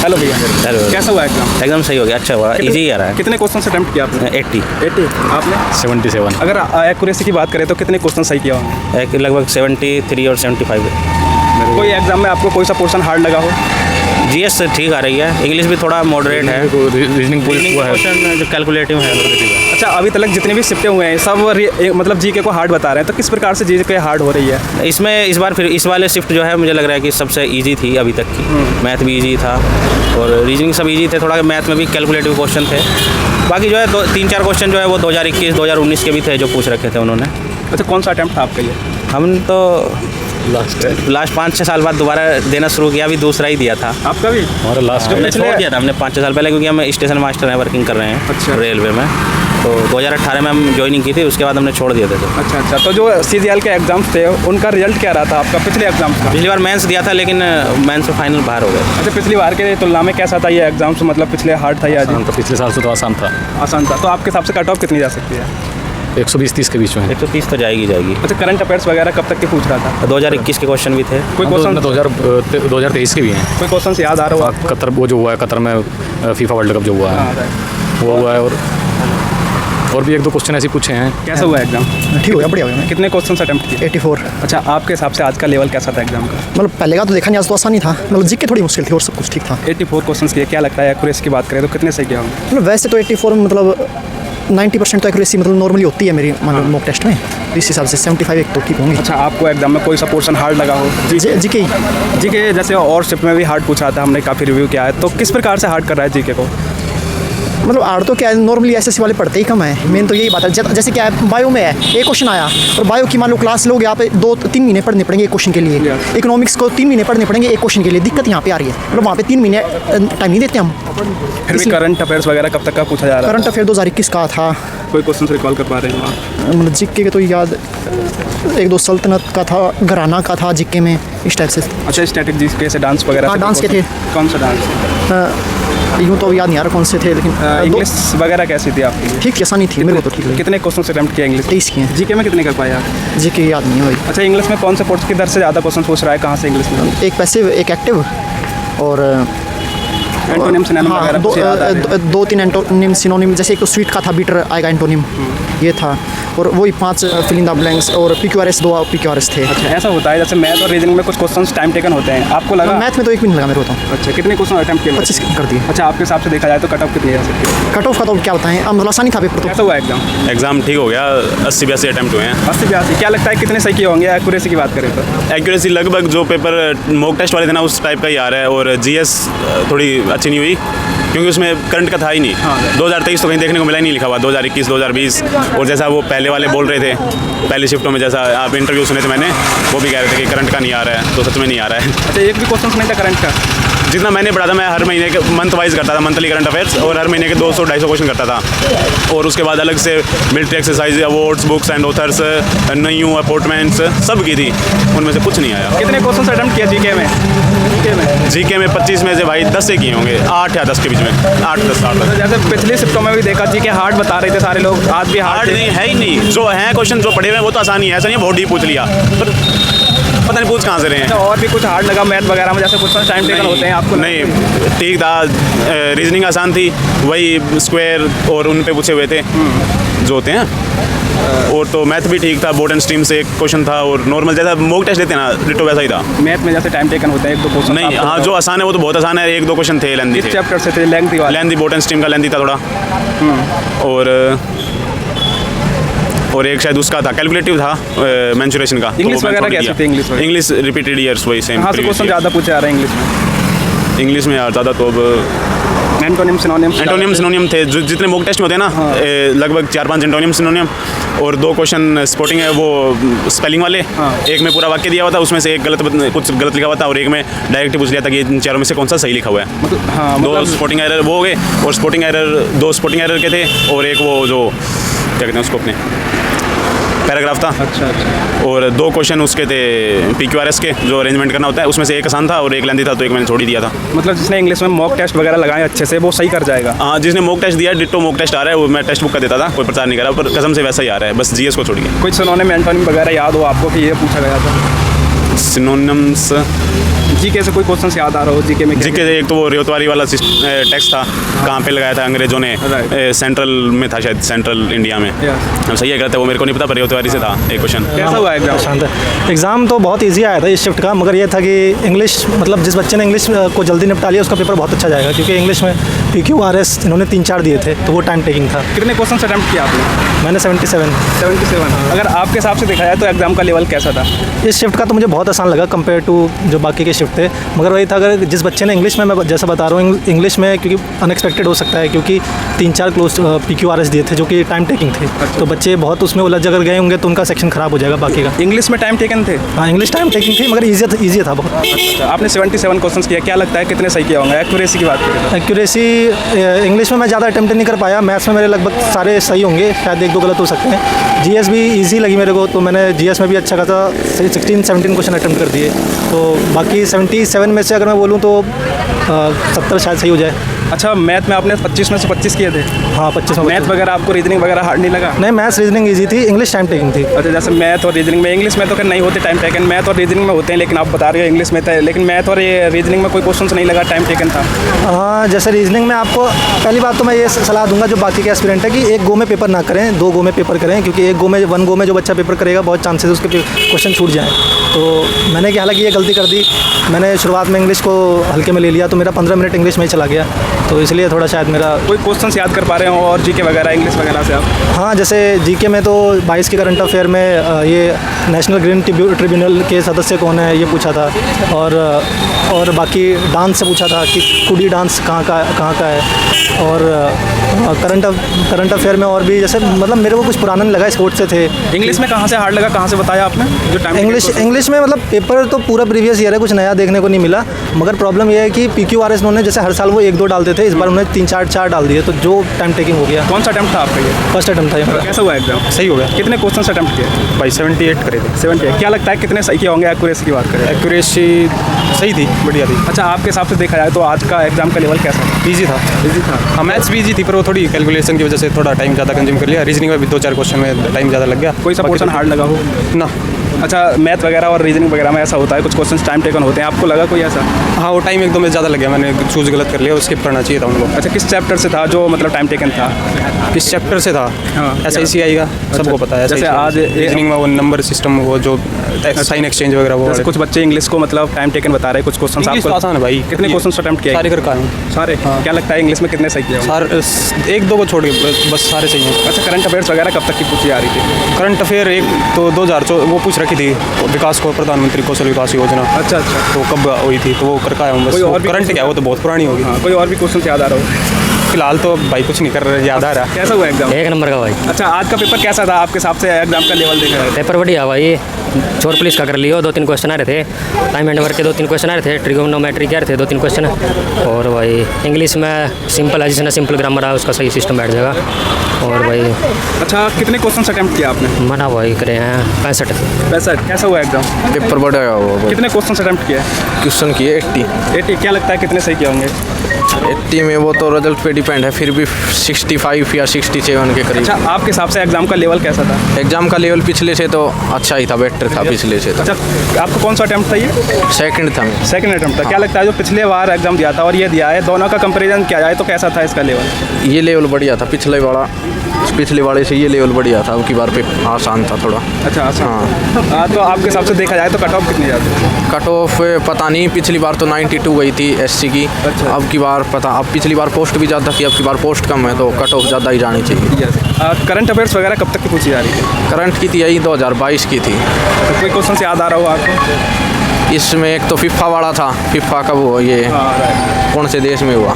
Hello भैया। Hello. कैसा हुआ एग्जाम? एकदम सही हो गया, अच्छा हुआ, इजी आ रहा है। कितने क्वेश्चन अटेम्प्ट किया आपने? 80। 80 आपने? 77। अगर एक्यूरेसी की बात करें तो कितने क्वेश्चन सही किया होंगे? एक लगभग 73 और 75 है। कोई एग्जाम में आपको कोई सा पोर्शन हार्ड लगा हो? जीएस ठीक आ रही है, इंग्लिश भी थोड़ा मॉडरेट है। रीजनिंग रीजनिंग क्वेश्चन जो कैलकुलेटिव है। अच्छा, अभी तक जितने भी शिफ्टें हुए हैं सब मतलब जीके को हार्ड बता रहे हैं, तो किस प्रकार से जीके हार्ड हो रही है? इसमें इस बार फिर इस वाले शिफ्ट जो है मुझे लग रहा है कि सबसे इजी थी अभी तक की। मैथ भी इजी था और रीजनिंग सब इजी थे, थोड़ा मैथ में भी कैलकुलेटिव क्वेश्चन थे। बाकी जो है 3-4 क्वेश्चन जो है वो 2021, 2019 के भी थे जो पूछ रखे थे उन्होंने। अच्छा, कौन सा अटेम्प्ट था आपका ये? हम तो लास्ट 5-6 साल बाद दोबारा देना शुरू किया, अभी दूसरा ही दिया था। आपका भी? हमारा लास्ट हमने छोड़ दिया था हमने 5-6 साल पहले, क्योंकि हम स्टेशन मास्टर हैं, वर्किंग कर रहे हैं। अच्छा। रेलवे में। तो 2018 में हम ज्वाइनिंग की थी, उसके बाद हमने छोड़ दिया था। अच्छा, तो जो CGL के एग्जाम्स थे उनका रिजल्ट क्या रहा था आपका पिछले एग्जाम्स का? पिछली बार मेंस दिया था, लेकिन मेंस में फाइनल बाहर हो गए। अच्छा, पिछली बार के तुलना में कैसा था ये एग्जाम्स? मतलब पिछले हार्ड था या तो पिछले साल से तो आसान था। आसान था? तो आपके हिसाब से कट ऑफ कितनी जा सकती है? 120-30 के बीच में। 130 तो जाएगी। अच्छा, करंट अफेयर्स वगैरह कब तक के पूछ रहा था? 2021 के क्वेश्चन भी थे। कोई क्वेश्चन 2023 के भी हैं। कोई क्वेश्चन याद आ रहा हो? कतर वो जो हुआ है, कतर में फीफा वर्ल्ड कप जो हुआ है वो हुआ है, और भी 1-2 क्वेश्चन ऐसे पूछे हैं। कैसा हुआ एग्जाम? ठीक हो गया, बढ़िया हो गया। कितने क्वेश्चन अटेम्प्ट किए? 84। अच्छा, आपके हिसाब से आज का लेवल कैसा था एग्जाम का? मतलब पहले का तो देखा नहीं, आज तो आसान ही था। मतलब जीके थोड़ी मुश्किल थी और सब कुछ ठीक था। 84 क्वेश्चन किए, क्या लगता है एक्यूरेसी की बात करें तो कितने सही किया होंगे? मतलब वैसे तो 84 में मतलब 90% तो एक्यूरेसी मतलब नॉर्मली होती है मेरी मतलब मॉक टेस्ट में। इस हिसाब से 75 एक तो ठीक होंगे। अच्छा, आपको एग्जाम में कोई सा पोर्शन हार्ड लगा हो? जीके जैसे और शिफ्ट में भी हार्ड पूछा था, हमने काफ़ी रिव्यू किया है, तो किस प्रकार से हार्ड कर रहा है जीके को? मतलब आर तो क्या है, नॉर्मली एसएससी वाले पढ़ते ही कम है। मेन तो यही बात है। जैसे क्या है, बायो में है एक क्वेश्चन आया और बायो की मान लो क्लास लोग यहाँ पे 2-3 महीने पढ़ने पड़ेंगे एक क्वेश्चन के लिए। इकोनॉमिक्स को 3 महीने पढ़ने पड़ेंगे एक क्वेश्चन के लिए। दिक्कत यहाँ पे आ रही है, मतलब वहाँ पे 3 महीने टाइम नहीं देते हम। फिर भी करंट अफेयर्स वगैरह कब तक का पूछा जा रहा है? करंट अफेयर 2021 का था। कोई क्वेश्चन रिकॉल कर पा रहे हैं आप? मतलब जीके के तो याद 1-2 सल्तनत का था, घराना का था जीके में, इस टाइप से। अच्छा, स्ट्रेटजी कैसे डांस वगैरह? हाँ, डांस के थे। कौन सा डांस? यूँ तो याद नहीं आ रहा कौन से थे, लेकिन इंग्लिश वगैरह कैसी थी आपकी? ठीक, आसानी थी मेरे को तो ठीक लगी। कितने क्वेश्चन अटेम्प्ट किए इंग्लिश? 23 किए हैं। जीके में कितने कर पाए आप? जीके याद नहीं है भाई। अच्छा, इंग्लिश में कौन से पोर्ट किधर से ज़्यादा क्वेश्चन पूछ रहा है? कहाँ से इंग्लिश में? एक पैसिव, एक एक्टिव और एंटोनिम सिनोनिम हाँ, वगैरह कुछ याद आ रहे हैं? 2-3 एंटोनिम सिनोनिम। जैसे एक तो स्वीट का था, बीटर आएगा एंटोनिम, ये था। और वही 5 फिल इन द ब्लैंक्स और PQRS 2 PQRS थे। अच्छा, ऐसा होता है जैसे मैथ और रीजनिंग में कुछ क्वेश्चंस टाइम टेकन होते हैं, आपको लगा? मैथ में तो 1 भी नहीं लगा मेरे को तो। अच्छा, कितने क्वेश्चन अटेम्प्ट किए? 25 कर दिए। अच्छा, आपके हिसाब से देखा जाए तो कट ऑफ कितनी आ सकती है? कट ऑफ का तो क्या बताएं, मतलब आसानी था पेपर तो। कैसा हुआ एग्जाम? एग्ज़ाम ठीक हो गया, 80-82 अटैम्प्ट हुए हैं। 80-82। क्या लगता है कितने सही किए होंगे एक्यूरेसी की बात करें तो? एक्यूरेसी लगभग जो पेपर मॉक टेस्ट वाले थे ना उस टाइप का ही आ रहा है, और जीएस थोड़ी अच्छी नहीं हुई क्योंकि उसमें करंट का था ही नहीं। 2023 तो कहीं देखने को मिला ही नहीं लिखा हुआ, 2021, 2020। और जैसा वो पहले वाले बोल रहे थे पहले शिफ्टों में, जैसा आप इंटरव्यू सुने थे मैंने, वो भी कह रहे थे कि करंट का नहीं आ रहा है, तो सच में नहीं आ रहा है। अच्छा, एक भी क्वेश्चन नहीं था करंट का? जितना मैंने पढ़ा था, मैं हर महीने के मंथ वाइज करता था, मंथली करंट अफेयर्स, और हर महीने के 200-250 क्वेश्चन करता था। और उसके बाद अलग से military exercise, awards, books and authors, new appointments सब की थी, उनमें से कुछ नहीं आया। कितने क्वेश्चन अटेम्प्ट किया जीके में? जीके में 25 में से भाई 10 से किए होंगे, 8 या 10 के बीच में, 8-10 जैसे पिछले शिफ्टों में भी देखा जीके हार्ड बता रहे थे सारे लोग, आज भी हार्ड नहीं है ही नहीं। जो है क्वेश्चन जो पढ़े हुए हैं वो तो आसानी है, ऐसा नहीं बहुत डीप पूछ लिया, पर पता नहीं पूछ कहाँ से रहे हैं। और भी कुछ हार्ड लगा मैथ वगैरह में, जैसे कुछ टाइम टेकन होते हैं आपको? नहीं, ठीक था। रीजनिंग आसान थी, वही स्क्वायर और उन पे पूछे हुए थे जो होते हैं। और तो मैथ भी ठीक था, बोर्ड एंड स्ट्रीम से एक क्वेश्चन था, और नॉर्मल जैसा मॉक टेस्ट देते हैं ना, डिटो वैसा ही था। मैथ में जैसे टाइम टेकन होता है 1-2 क्वेश्चन? नहीं, हाँ, जो आसान है वो तो बहुत आसान है, 1-2 क्वेश्चन थे लेंथी थे। चैप्टर से थे लेंथी वाले? लेंथी बोर्ड एंड स्ट्रीम का लेंथी था थोड़ा। और एक शायद उसका था कैलकुलेटिव था, मेंसुरेशन का। इंग्लिश वगैरह कैसी थी? इंग्लिश रिपीटेड ईयर्स वही सेम। हाँ, से क्वेश्चन ज़्यादा पूछे आ रहे हैं इंग्लिश में? इंग्लिश में यार ज़्यादा तो अब एंटोनिम सिनोनिम थे, जो जितने मॉक टेस्ट में होते हैं ना। हाँ। लगभग 4-5 एंटोनिम सिनोनिम और 2 क्वेश्चन स्पोर्टिंग है, वो स्पेलिंग वाले। हाँ। एक में पूरा वाक्य दिया हुआ था, उसमें से एक कुछ गलत लिखा हुआ था, और एक में डायरेक्ट पूछ लिया था कि इन चारों में से कौन सा सही लिखा हुआ है। मतलब हाँ, 2 स्पोर्टिंग एरर वो हो गए, और स्पोर्टिंग एरर 2 स्पोर्टिंग एरर के थे, और एक वो जो क्या कहते हैं उसको अपने पैराग्राफ था। अच्छा। और 2 क्वेश्चन उसके थे PQRS के, जो अरेंजमेंट करना होता है, उसमें से एक आसान था और एक लेंथी था, तो एक मैंने छोड़ ही दिया था। मतलब जिसने इंग्लिश में मॉक टेस्ट वगैरह लगाए अच्छे से वो सही कर जाएगा? हाँ, जिसने मॉक टेस्ट दिया, डिट्टो मॉक टेस्ट आ रहा है, वो मैं टेक्स्ट बुक का देता था, कोई प्रचार नहीं करा, पर कसम से वैसा ही आ रहा है, बस जीएस को छोड़ के। कुछ सिनोनिम एंटोनिम वगैरह याद हो आपको कि ये पूछा गया था? सिनोनिम्स जीके से कोई क्वेश्चन याद आ रहा हो जीके में? जीके एक तो वो रेवतवारी वाला टैक्स था, कहाँ पे लगाया था अंग्रेजों ने, सेंट्रल में था शायद, सेंट्रल इंडिया में। हम सही है गलत है वो मेरे को नहीं पता, पर रेवतवारी से था एक क्वेश्चन। कैसा हुआ एग्जाम? शांत है। एग्ज़ाम तो बहुत इजी आया था इस शिफ्ट का, मगर ये था कि इंग्लिश, मतलब जिस बच्चे ने इंग्लिश को जल्दी निपटा लिया उसका पेपर बहुत अच्छा जाएगा, क्योंकि इंग्लिश में PQRS इन्होंने 3-4 दिए थे, तो वो टाइम टेकिंग था। कितने क्वेश्चन अटेम्प्ट किया आपने? मैंने 77। 77। अगर आपके हिसाब से देखा जाए तो एग्जाम का लेवल कैसा था? इस शिफ्ट का तो मुझे बहुत आसान लगा कंपेयर टू जो बाकी के शिफ्ट थे, मगर वही था अगर जिस बच्चे ने इंग्लिश में, मैं जैसा बता रहा हूँ इंग्लिश में, क्योंकि अनएक्सपेक्टेड हो सकता है, क्योंकि 3-4 क्लोज PQRS दिए थे जो कि टाइम टेकिंग थे। तो बच्चे बहुत उसमें उलझ अगर गए होंगे तो उनका सेक्शन खराब हो जाएगा बाकी का। इंग्लिश में टाइम टेकन थे? हाँ, इंग्लिश टाइम टेकिंग थी, मगर ईजी था बहुत। अच्छा, आपने 77 क्वेश्चन किया, क्या लगता है कितने सही किया होंगे? एक्यूरेसी की बात करें? एक्यूरेसी इंग्लिश में मैं ज़्यादा अटेम्प्ट नहीं कर पाया, मैथ्स में मेरे लगभग सारे सही होंगे, शायद 1-2 गलत हो सकते हैं। GS भी इजी लगी मेरे को, तो मैंने GS में भी अच्छा खासा 16-17 क्वेश्चन अटेम्प्ट कर दिए। तो बाकी 77 में से अगर मैं बोलूँ तो 70 शायद सही हो जाए। अच्छा, मैथ में आपने 25 में से 25 किए थे? हाँ, 25 में। मैथ वगैरह आपको रीजनिंग वगैरह हार्ड नहीं लगा? नहीं, मैथ्स रीजनिंग इजी थी, इंग्लिश टाइम टेकिंग थी। अच्छा, जैसे मैथ और रीजनिंग में, इंग्लिश में तो खैर नहीं होते टाइम टेकन, मैथ और रीजनिंग में होते हैं, लेकिन आप बता रहे हो इंग्लिश में था, लेकिन मैथ और ये रीजनिंग में कोई क्वेश्चन नहीं लगा, टाइम टेकन था? हाँ, जैसे रीजनिंग में आपको पहली बात तो मैं ये सलाह दूंगा जो बाकी के एस्पिरेंट है कि एक गो में पेपर ना करें, 2 गो में पेपर करें, क्योंकि एक गो में 1 गो में जो बच्चा पेपर करेगा बहुत चांसेस उसके क्वेश्चन छूट जाएँ। तो मैंने क्या, हालांकि ये गलती कर दी, मैंने शुरुआत में इंग्लिश को हल्के में ले लिया, तो मेरा 15 मिनट इंग्लिश में ही चला गया, तो इसलिए थोड़ा शायद मेरा। कोई क्वेश्चन याद कर पा रहे हो और जीके वगैरह इंग्लिश वगैरह से आप? हाँ, जैसे जीके में तो 22 के करंट अफेयर में ये नेशनल ग्रीन ट्रिब्यूनल के सदस्य कौन है ये पूछा था, और बाकी डांस से पूछा था कि कुड़ी डांस कहाँ का है, और करंट अफेयर में और भी, जैसे मतलब मेरे को कुछ पुराना नहीं लगा, स्पोर्ट्स से थे। इंग्लिश में कहाँ से हार्ड लगा, कहाँ से बताया आपने जो टाइम? इंग्लिश में मतलब पेपर तो पूरा प्रीवियस ईयर है, कुछ नया देखने को नहीं मिला, मगर प्रॉब्लम ये है कि PQRS उन्होंने जैसे हर साल वो 1-2 डालते थे, इस बार उन्होंने 3-4 डाल दिए, तो जो टाइम टेकिंग हो गया। कौन सा अटेम्प्ट था आपका ये? फर्स्ट अटेम्प्ट था ये। कैसा हुआ एग्जाम? सही हो गया कितने क्वेश्चन अटेम्प्ट किए? भाई 78 करे थे। 78। क्या लगता है कितने सही किए होंगे? एक्यूरेसी की बात करें? एक्यूरेसी सही थी, बढ़िया थी। अच्छा, आपके हिसाब से देखा जाए तो आज का एग्जाम का लेवल कैसा था? ईजी था। इजी था? हाँ, मैथ्स भी ईजी थी, पर वो थोड़ी कैलकुलेशन की वजह से थोड़ा टाइम ज़्यादा कंज्यूम कर लिया। रीजनिंग में भी 2-4 क्वेश्चन में टाइम ज़्यादा लग गया। कोई सा पोर्शन हार्ड लगा हो? ना। अच्छा, मैथ वगैरह और रीजनिंग वगैरह में ऐसा होता है, कुछ क्वेश्चन टाइम टेकन होते हैं, आपको लगा कोई ऐसा? हाँ, वो टाइम एकदम ज़्यादा लग गया, मैंने चूज़ गलत कर लिया, वो स्किप करना चाहिए था उनको। अच्छा, किस चैप्टर से था जो मतलब टाइम टेकन था? किस चैप्टर से था? हाँ, SICI का सबको पता है। जैसे आज रीजनिंग में वो नंबर सिस्टम, वो जो साइन एक्सचेंज वगैरह, वो जैसे कुछ बच्चे इंग्लिश को मतलब टाइम टेकन बता रहे हैं, कुछ क्वेश्चन इंग्लिश तो आसान है भाई। कितने क्वेश्चन अटेम्प्ट किए? सारे कर का हूँ। सारे? क्या लगता है इंग्लिश में कितने सही किए? सारे 1-2 को छोड़ के बस सारे सही हैं। अच्छा, करंट अफेयर्स वगैरह कब तक की पूछी आ रही थी? करंट अफेयर एक तो 2004 वो पूछ रखी थी, विकास को प्रधानमंत्री कौशल विकास योजना। अच्छा, तो कब हुई थी, तो वो कर का है बस। कोई और भी करंट क्या, वो तो बहुत पुरानी होगी। हाँ, कोई और भी क्वेश्चन याद आ रहा हो? फिलहाल तो भाई कुछ नहीं कर रहे, याद आ रहा। कैसा हुआ एग्जाम? 1 नंबर का भाई। अच्छा, आज का पेपर कैसा था आपके हिसाब से? एग्जाम का लेवल देखा जाए पेपर बढ़िया भाई, चोर पुलिस का कर लियो, 2-3 क्वेश्चन आ रहे थे, टाइम एंड वर्क के 2-3 क्वेश्चन आ रहे थे, ट्रिगोनोमेट्री के आ रहे थे 2-3 क्वेश्चन, और भाई इंग्लिश में सिंपल है, जिसने सिंपल ग्रामर है उसका सही सिस्टम बैठ जाएगा। और भाई अच्छा, कितने क्वेश्चन अटेम्प्ट किया आपने? मना भाई करे हैं 65। 65। कैसा हुआ एग्जाम? पेपर बढ़ेगा वो। कितने क्वेश्चन अटेम्प्ट किए? क्वेश्चन किए 80। 80। क्या लगता है कितने सही किए होंगे? 80 में वो तो रिजल्ट पे डिपेंड है, फिर भी 65 या 67 के करीब। अच्छा, आपके हिसाब से एग्जाम का लेवल कैसा था? एग्जाम का लेवल पिछले से तो अच्छा ही था, बेटर था पिछले से तो। अच्छा, आपका कौन सा अटेम्प्ट था ये? सेकंड था मेरा। सेकंड अटेम्प्ट था। क्या लगता है जो पिछले बार एग्जाम दिया था और ये दिया है, दोनों का कंपैरिजन किया जाए तो कैसा था इसका लेवल? ये लेवल बढ़िया था, पिछले वाले से ये लेवल बढ़िया था, अब की बार पे आसान था थोड़ा। अच्छा, हाँ। तो आपके हिसाब से देखा जाए तो कट ऑफ कितनी जाती है? कट ऑफ पता नहीं, पिछली बार तो 92 गई थी SC की। अच्छा। अब की बार पता, अब पिछली बार पोस्ट भी ज़्यादा थी, अब की बार पोस्ट कम है, तो कट ऑफ ज़्यादा ही जानी चाहिए। करंट अफेयर्स वगैरह कब तक की पूछी जा रही है? करंट की थी यही 2022 की थी। तो कोई क्वेश्चन याद आ रहा हो आपको? इसमें एक तो FIFA वाला था, FIFA कब हुआ ये, हाँ, कौन से देश में हुआ?